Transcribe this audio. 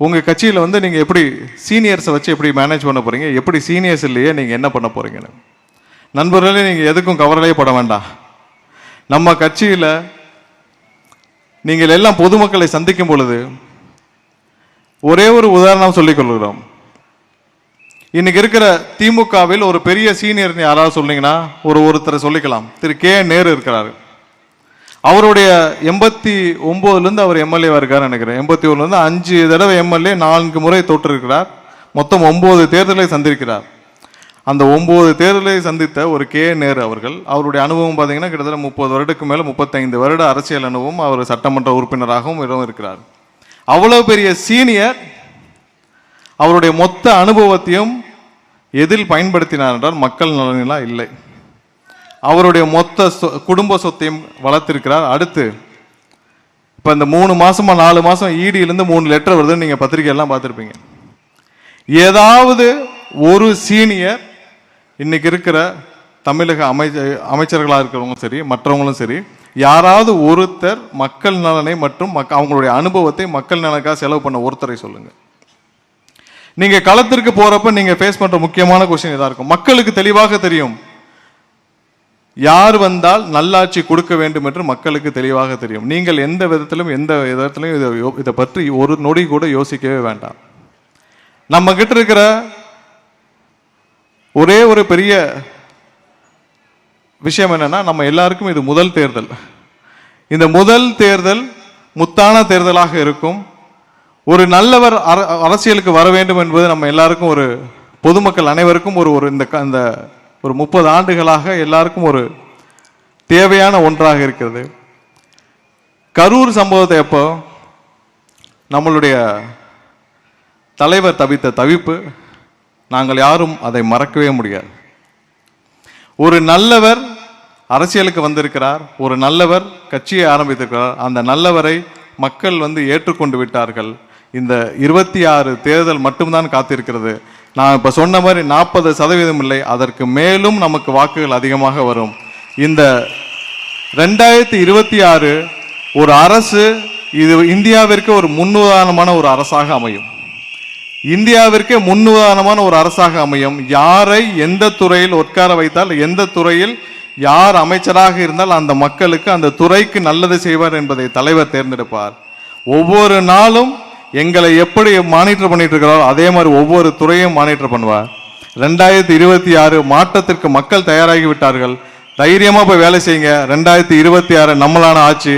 உங்கள் கட்சியில் வந்து நீங்கள் எப்படி சீனியர்ஸை வச்சு எப்படி மேனேஜ் பண்ண போகிறீங்க, எப்படி சீனியர்ஸ் இல்லையே நீங்கள் என்ன பண்ண போகிறீங்கன்னு. நண்பர்களே, நீங்கள் எதுக்கும் கவலையே பட வேண்டாம். நம்ம கட்சியில் நீங்கள் எல்லாம் பொதுமக்களை சந்திக்கும் பொழுது ஒரே ஒரு உதாரணம் சொல்லிக் கொள்கிறோம். இன்னைக்கு இருக்கிற திமுகவில் ஒரு பெரிய சீனியர் யாராவது சொன்னீங்கன்னா ஒருத்தரை சொல்லிக்கலாம். திரு கே நேரு இருக்கிறாரு. அவருடைய 89லேருந்து அவர் எம்எல்ஏவா இருக்காரு நினைக்கிறேன். 81லேருந்து 5 தடவை எம்எல்ஏ, 4 முறை தோற்றிருக்கிறார். மொத்தம் 9 தேர்தலை சந்திருக்கிறார். அந்த 9 தேர்தலை சந்தித்த ஒரு கே நேரு அவர்கள், அவருடைய அனுபவம் பார்த்தீங்கன்னா கிட்டத்தட்ட 30 வருடத்துக்கு மேலே 35 வருட அரசியல் அனுபவம். அவர் சட்டமன்ற உறுப்பினராகவும் இருக்கிறார். அவ்வளவு பெரிய சீனியர் அவருடைய மொத்த அனுபவத்தையும் எதில் பயன்படுத்தினார் என்றால் மக்கள் நலனிலாம் இல்லை. அவருடைய மொத்த குடும்ப சொத்தையும் வளர்த்திருக்கிறார். அடுத்து இப்போ இந்த 3 மாசமா 4 மாசம் இடியிலேருந்து 3 லெட்டர் வருதுன்னு நீங்கள் பத்திரிகையெல்லாம் பார்த்துருப்பீங்க. ஏதாவது ஒரு சீனியர் இன்னைக்கு இருக்கிற தமிழக அமைச்சர்களாக இருக்கிறவங்களும் சரி, மற்றவங்களும் சரி, யாராவது ஒருத்தர் மக்கள் நலனை மற்றும் அவங்களுடைய அனுபவத்தை மக்கள் நலனுக்காக செலவு பண்ண ஒருத்தரை சொல்லுங்க. நீங்க களத்திற்கு போறப்ப நீங்க ஃபேஸ் பண்ற முக்கியமான கொஸ்டின் இதா இருக்கும். மக்களுக்கு தெளிவாக தெரியும் யார் வந்தால் நல்லாட்சி கொடுக்க வேண்டும் என்று மக்களுக்கு தெளிவாக தெரியும். நீங்கள் எந்த விதத்திலும் இதை பற்றி ஒரு நொடி கூட யோசிக்கவே வேண்டாம். நம்ம கிட்ட இருக்கிற ஒரே ஒரு பெரிய விஷயம் என்னன்னா, நம்ம எல்லாருக்கும் இது முதல் தேர்தல். இந்த முதல் தேர்தல் முத்தான தேர்தலாக இருக்கும். ஒரு நல்லவர் அரசியலுக்கு வர வேண்டும் என்பது நம்ம எல்லாருக்கும், ஒரு பொதுமக்கள் அனைவருக்கும் இந்த ஒரு 30 ஆண்டுகளாக எல்லாருக்கும் ஒரு தேவையான ஒன்றாக இருக்கிறது. கரூர் சம்பவத்தை எப்போ நம்மளுடைய தலைவர் தவித்த தவிப்பு நாங்கள் யாரும் அதை மறக்கவே முடியாது. ஒரு நல்லவர் அரசியலுக்கு வந்திருக்கிறார், ஒரு நல்லவர் கட்சியை ஆரம்பித்திருக்கிறார். அந்த நல்லவரை மக்கள் ஏற்றுக்கொண்டு விட்டார்கள். இந்த 26 தேர்தல் மட்டும்தான் காத்திருக்கிறது. நான் இப்போ சொன்ன மாதிரி 40% இல்லை, அதற்கு மேலும் நமக்கு வாக்குகள் அதிகமாக வரும். இந்த 2026 ஒரு அரசு, இது இந்தியாவிற்கு ஒரு முன்னுதாரணமான ஒரு அரசாக அமையும். இந்தியாவிற்கே முன்னுதாரணமான ஒரு அரசாக அமையும். யாரை எந்த துறையில் உட்கார வைத்தால், எந்த துறையில் யார் அமைச்சராக இருந்தால் அந்த மக்களுக்கு அந்த துறைக்கு நல்லது செய்வார் என்பதை தலைவர் தேர்ந்தெடுப்பார். ஒவ்வொரு நாளும் எங்களை எப்படி மானிட்டர் பண்ணிட்டு இருக்கிறாரோ அதே மாதிரி ஒவ்வொரு துறையும் மானிட்டர் பண்ணுவார். 2026 மாற்றத்திற்கு மக்கள் தயாராகி விட்டார்கள். தைரியமா போய் வேலை செய்யுங்க. 2026 நம்மளான ஆட்சி.